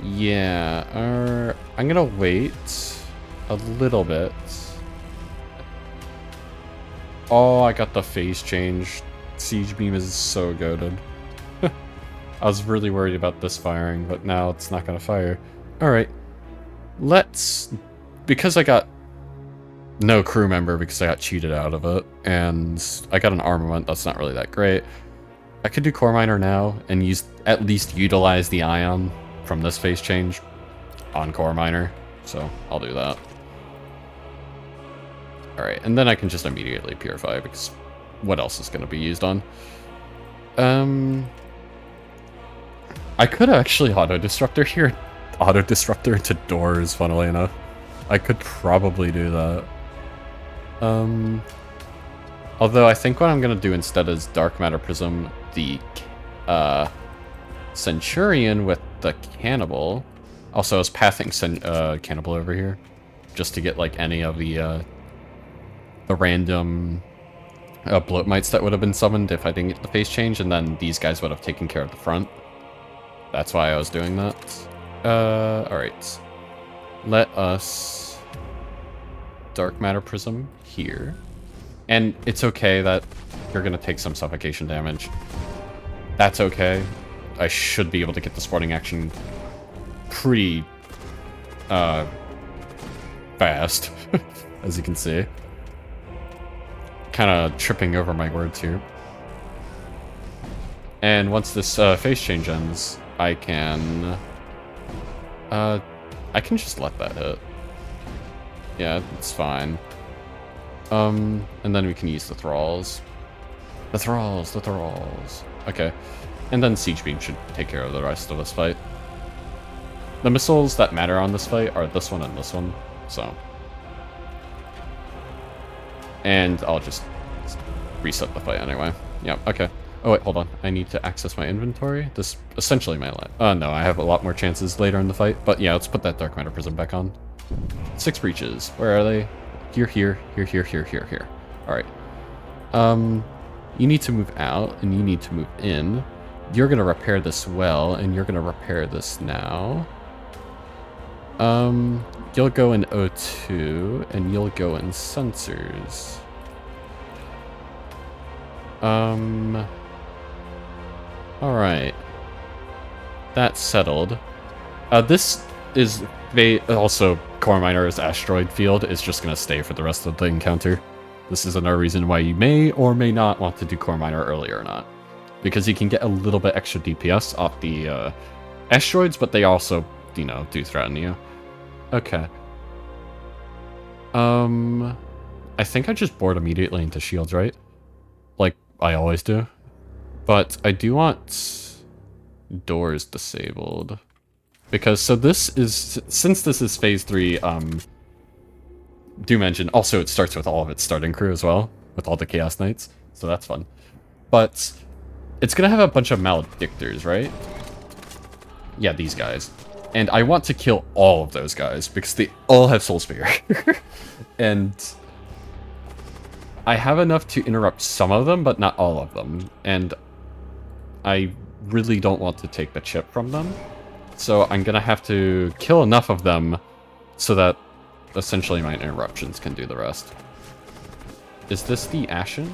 Yeah, I'm gonna wait a little bit. Oh, I got the phase change. Siege Beam is so goated. I was really worried about this firing, but now it's not gonna fire. Alright. Let's... Because I got no crew member because I got cheated out of it, and I got an armament that's not really that great, I could do Core Miner now and at least utilize the Ion from this phase change on Core Miner, so I'll do that. Alright, and then I can just immediately purify because what else is going to be used on? I could actually auto-disruptor here. Auto-disruptor into doors, funnily enough. I could probably do that. Although I think what I'm going to do instead is Dark Matter Prism the Centurion with the Cannibal. Also, I was pathing Cannibal over here just to get like any of the random bloat mites that would have been summoned if I didn't get the phase change, and then these guys would have taken care of the front. That's why I was doing that. Alright. Let us Dark Matter Prism here. And it's okay that you're going to take some suffocation damage. That's okay. I should be able to get the sporting action pretty fast, as you can see. Kind of tripping over my words here. And once this phase change ends, I can just let that hit. Yeah, it's fine. And then we can use the thralls. The thralls. Okay. And then Siege Beam should take care of the rest of this fight. The missiles that matter on this fight are this one and this one, so. And I'll just reset the fight anyway. Yeah, okay. Oh wait, hold on. I need to access my inventory. This essentially my life. No, I have a lot more chances later in the fight. But yeah, let's put that Dark Matter Prism back on. 6 breaches. Where are they? Here. Alright. You need to move out, and you need to move in. You're gonna repair this well, and you're gonna repair this now. You'll go in O2, and you'll go in sensors. Alright. That's settled. This is... also, Core Miner's Asteroid Field is just gonna stay for the rest of the encounter. This is another reason why you may or may not want to do Core Miner early or not. Because you can get a little bit extra DPS off the asteroids, but they also, you know, do threaten you. Okay. I think I just board immediately into shields, right? Like I always do. But I do want doors disabled. Because, so this is, since this is phase 3, Doom Engine, also it starts with all of its starting crew as well, with all the Chaos Knights, so that's fun. But it's gonna have a bunch of Maledictors, right? Yeah, these guys. And I want to kill all of those guys, because they all have Soul Spear. And I have enough to interrupt some of them, but not all of them. And I really don't want to take the chip from them. So I'm gonna have to kill enough of them so that essentially my interruptions can do the rest. Is this the Ashen?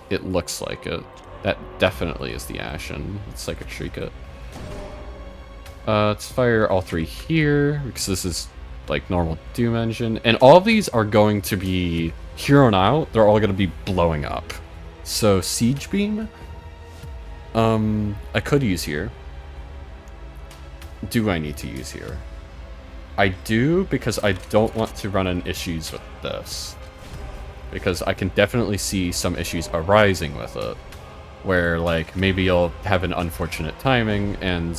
It looks like it. That definitely is the Ashen. Let's Psychic Shriek it. Let's fire all 3 here, because this is like normal Doom Engine. And all of these are going to be, here on out, they're all going to be blowing up. So Siege Beam, I could use here. Do I need to use here? I do, because I don't want to run into issues with this. Because I can definitely see some issues arising with it. Where, like, maybe you'll have an unfortunate timing and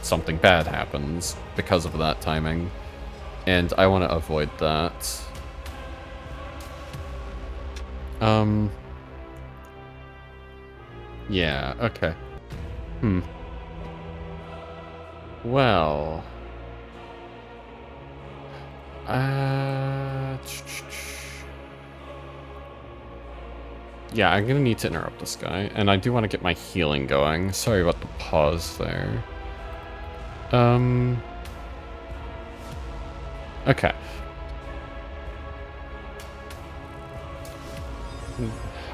something bad happens because of that timing. And I want to avoid that. Yeah, okay. Well... yeah, I'm gonna need to interrupt this guy, and I do want to get my healing going. Sorry about the pause there. Okay.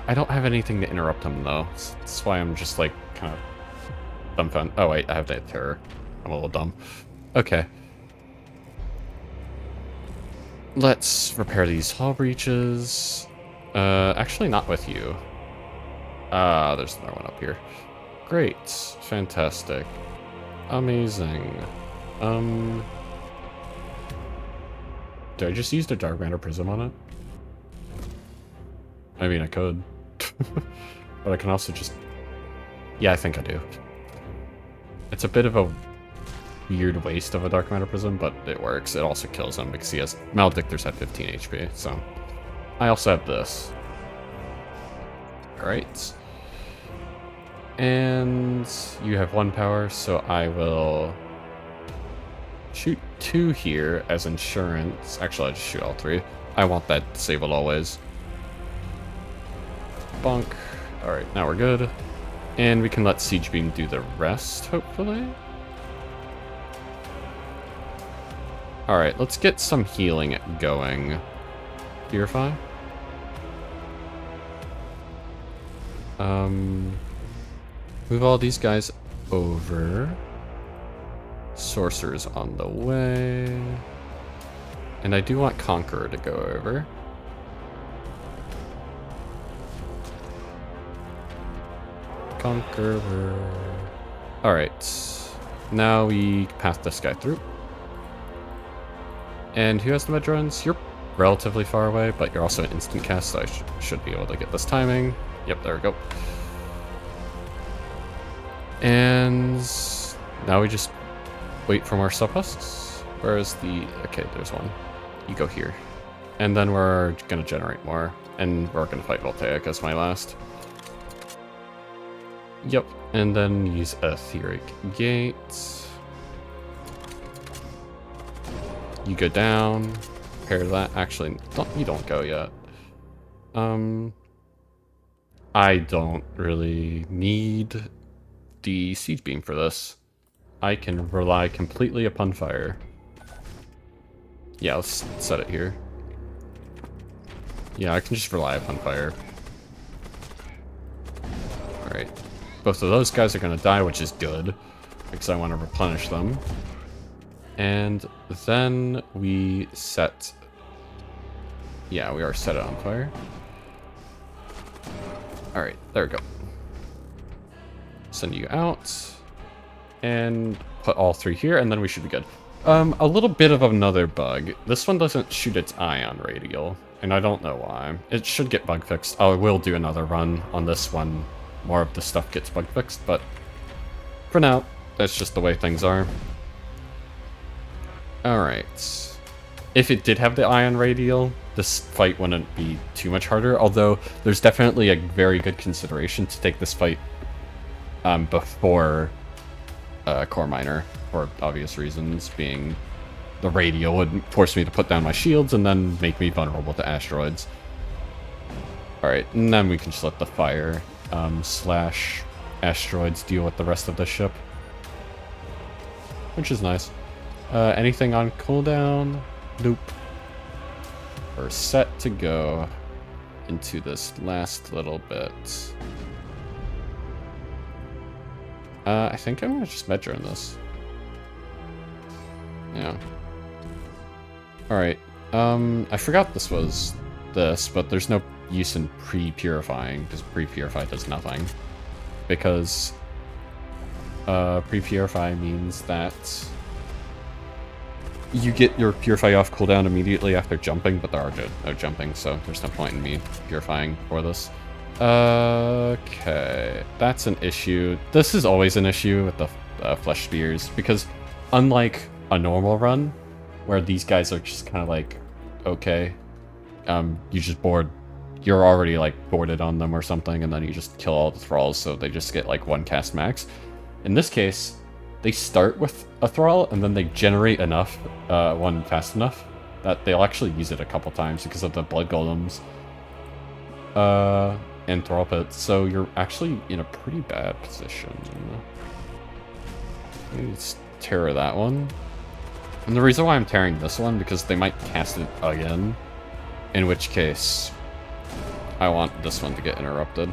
I don't have anything to interrupt him, though. That's why I'm just, like, kind of dumbfounded. Oh, wait, I have that terror. I'm a little dumb. Okay. Let's repair these hull breaches. Actually not with you. There's another one up here. Great. Fantastic. Amazing. Did I just use the Dark Matter Prism on it? I mean, I could. But I can also just... yeah, I think I do. It's a bit of a weird waste of a Dark Matter Prism, but it works. It also kills him because he has... Maledictors have 15 HP, so... I also have this. Alright. And you have 1 power, so I will shoot 2 here as insurance. Actually, I'll just shoot all 3. I want that disabled always. Bonk. Alright, now we're good. And we can let Siege Beam do the rest, hopefully. Alright, let's get some healing going. Purify. Move all these guys over. Sorcerer's on the way. And I do want Conqueror to go over. Conqueror. Alright. Now we pass this guy through. And who has the Medrones? You're relatively far away, but you're also an instant cast, so I should be able to get this timing. Yep, there we go. And now we just wait for more sub-husks. Where is the... Okay, there's one. You go here. And then we're going to generate more. And we're going to fight Voltaic as my last. Yep. And then use Etheric Gate. You go down. Pair that. Actually, you don't go yet. I don't really need the Siege Beam for this. I can rely completely upon fire. Yeah, let's set it here. Yeah, I can just rely upon fire. Alright. Both of those guys are going to die, which is good, because I want to replenish them. And then we set... Yeah, we are set it on fire. Alright, there we go. Send you out. And put all three here, and then we should be good. A little bit of another bug. This one doesn't shoot its ion radial, and I don't know why. It should get bug fixed. I will do another run on this one. More of the stuff gets bug fixed, but for now, that's just the way things are. Alright. If it did have the ion radial, this fight wouldn't be too much harder, although there's definitely a very good consideration to take this fight before Core Miner, for obvious reasons, being the radial would force me to put down my shields and then make me vulnerable to asteroids. Alright, and then we can just let the fire slash asteroids deal with the rest of the ship. Which is nice. Anything on cooldown? Nope. We're set to go into this last little bit. I think I'm gonna just measure in this. Yeah. Alright. I forgot this was this, but there's no use in pre-purifying, because pre-purify does nothing. Because pre-purify means that you get your purify off cooldown immediately after jumping, but there are no jumping, so there's no point in me purifying for this. Okay, that's an issue. This is always an issue with the flesh spears, because unlike a normal run, where these guys are just kind of like, okay, you just board, you're already like boarded on them or something, and then you just kill all the thralls, so they just get like one cast max. In this case, they start with a thrall, and then they generate enough, one fast enough, that they'll actually use it a couple times because of the blood golems. And thrall pits, so you're actually in a pretty bad position. Let's tear that one. And the reason why I'm tearing this one, because they might cast it again, in which case I want this one to get interrupted.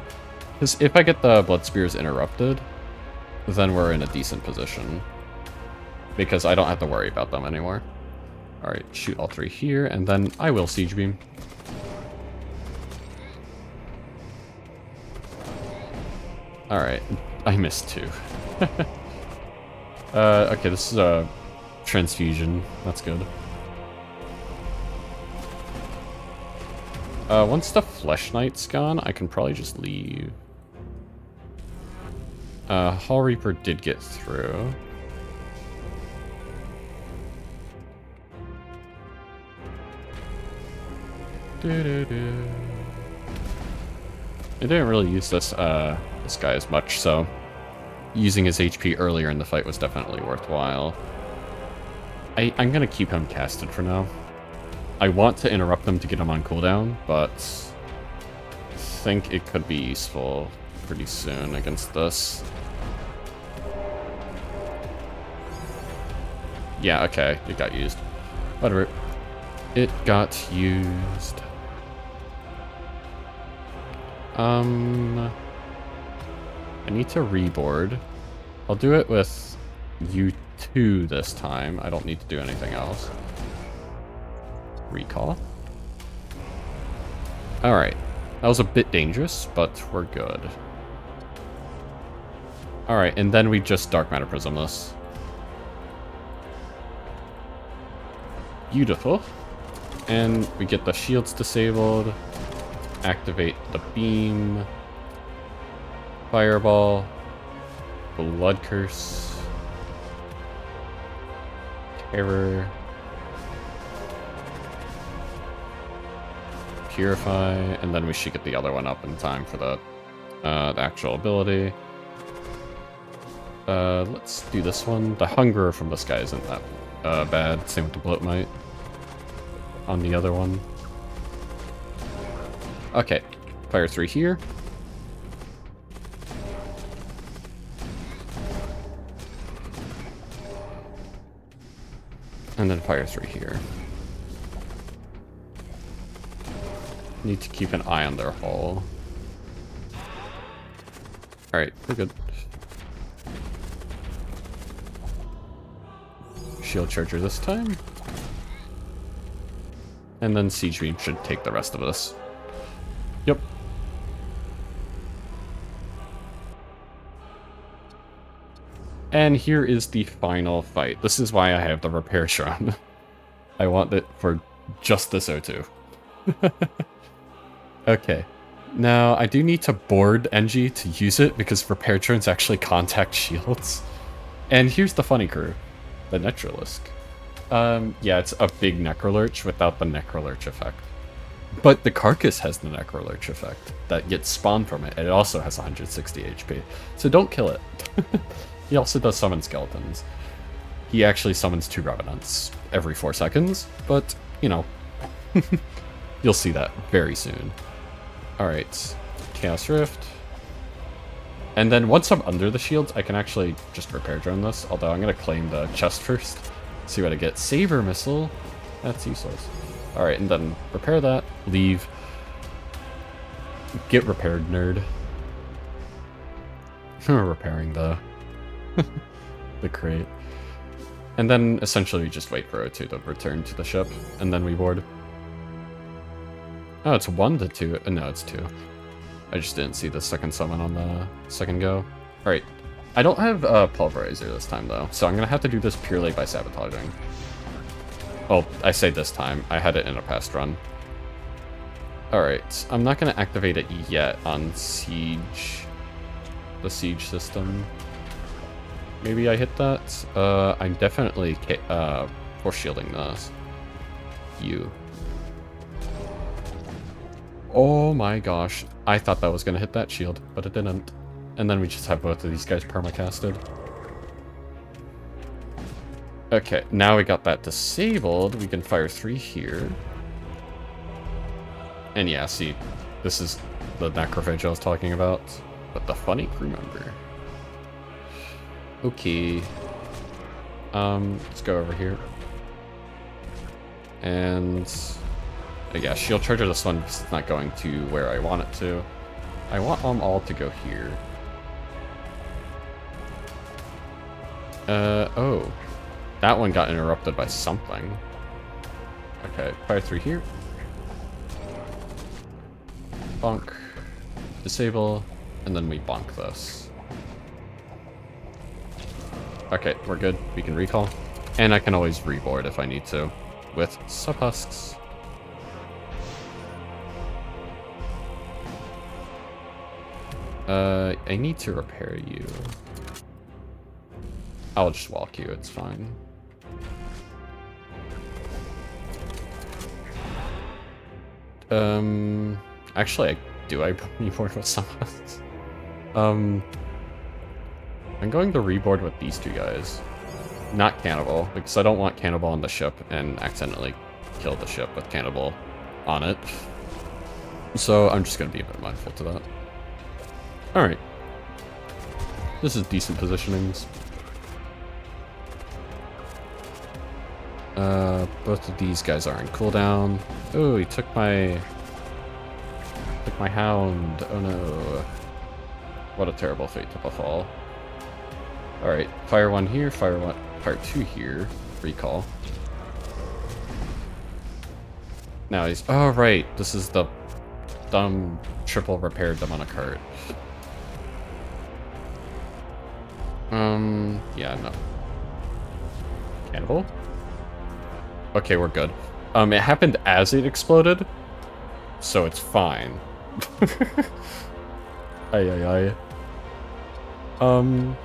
Because if I get the blood spears interrupted, then we're in a decent position. Because I don't have to worry about them anymore. Alright, shoot all three here, and then I will Siege Beam. Alright, I missed two. Okay, this is a transfusion. That's good. Once the Flesh Knight's gone, I can probably just leave. Hall Reaper did get through. I didn't really use this guy as much, so using his HP earlier in the fight was definitely worthwhile. I'm gonna keep him casted for now. I want to interrupt them to get him on cooldown, but I think it could be useful pretty soon against this. Yeah, okay, it got used. Whatever. It got used. I need to reboard. I'll do it with U2 this time. I don't need to do anything else. Recall. Alright. That was a bit dangerous, but we're good. Alright, and then we just Dark Matter Prism this. Beautiful. And we get the shields disabled. Activate the beam. Fireball. Blood Curse. Terror. Purify. And then we should get the other one up in time for the actual ability. Let's do this one. The Hunger from this guy isn't that bad. Same with the Bloat Might on the other one. Okay. Fire 3 here. And then fire 3 here. Need to keep an eye on their hull. Alright, we're good. Shield Charger this time. And then Siege Beam should take the rest of this. Yep. And here is the final fight. This is why I have the Repair Shrine. I want it for just this O2. Okay. Now, I do need to board NG to use it because Repair Drones actually contact shields. And here's the funny crew. The Necrolisk. Yeah, it's a big Necrolurch without the Necrolurch effect. But the Carcass has the Necrolurch effect that gets spawned from it, and it also has 160 HP. So don't kill it. He also does summon skeletons. He actually summons 2 Revenants every 4 seconds, but, you know, you'll see that very soon. Alright, Chaos Rift. And then once I'm under the shields, I can actually just Repair Drone this, although I'm going to claim the chest first. See what I get. Saber Missile. That's useless. Alright, and then repair that, leave. Get repaired, nerd. Repairing the the crate. And then essentially we just wait for O2 to return to the ship, and then we board. Oh, it's 1 to 2. No, it's 2. I just didn't see the second summon on the second go. Alright. I don't have Pulverizer this time, though, so I'm going to have to do this purely by sabotaging. Well, I say this time. I had it in a past run. Alright. I'm not going to activate it yet on Siege. The Siege system. Maybe I hit that? I'm definitely force shielding this. You. Oh my gosh. I thought that was going to hit that shield, but it didn't. And then we just have both of these guys permacasted. Okay, now we got that disabled. We can fire 3 here. And yeah, see, this is the Necrophage I was talking about. But the funny crew member. Okay. Let's go over here. And yeah, Shield Charger this one because it's not going to where I want it to. I want them all to go here. Oh. That one got interrupted by something. Okay, fire 3 here. Bonk. Disable. And then we bonk this. Okay, we're good. We can recall. And I can always reboard if I need to. With Subhusks. I need to repair you. I'll just walk you, it's fine. Actually, do I reboard with Subhusks? I'm going to reboard with these 2 guys. Not Cannibal, because I don't want Cannibal on the ship and accidentally kill the ship with Cannibal on it. So I'm just going to be a bit mindful to that. Alright. This is decent positionings. Both of these guys are in cooldown. Oh, he took my hound. Oh no. What a terrible fate to befall. Alright, fire 1 here, fire 2 here. Recall. Now he's... Oh, right. This is the dumb triple repair demonic cart. Yeah, no. Cannibal? Okay, we're good. It happened as it exploded, so it's fine. Ay, ay, ay.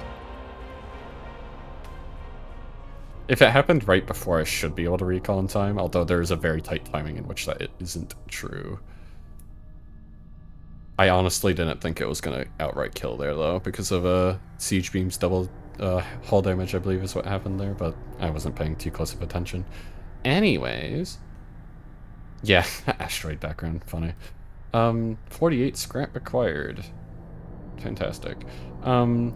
If it happened right before, I should be able to recall in time, although there's a very tight timing in which that isn't true. I honestly didn't think it was gonna outright kill there, though, because of Siege Beam's double hull damage, I believe is what happened there, but I wasn't paying too close of attention. Anyways... Yeah, asteroid background, funny. 48 scrap acquired. Fantastic.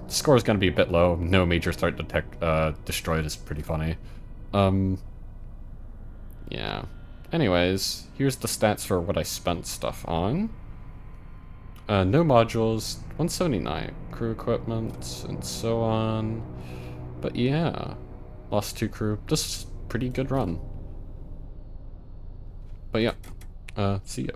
Score is gonna be a bit low. No major threat destroyed is pretty funny. Yeah. Anyways, here's the stats for what I spent stuff on. No modules, 179 crew equipment, and so on. But yeah, lost 2 crew. This is a pretty good run. But yeah, see ya.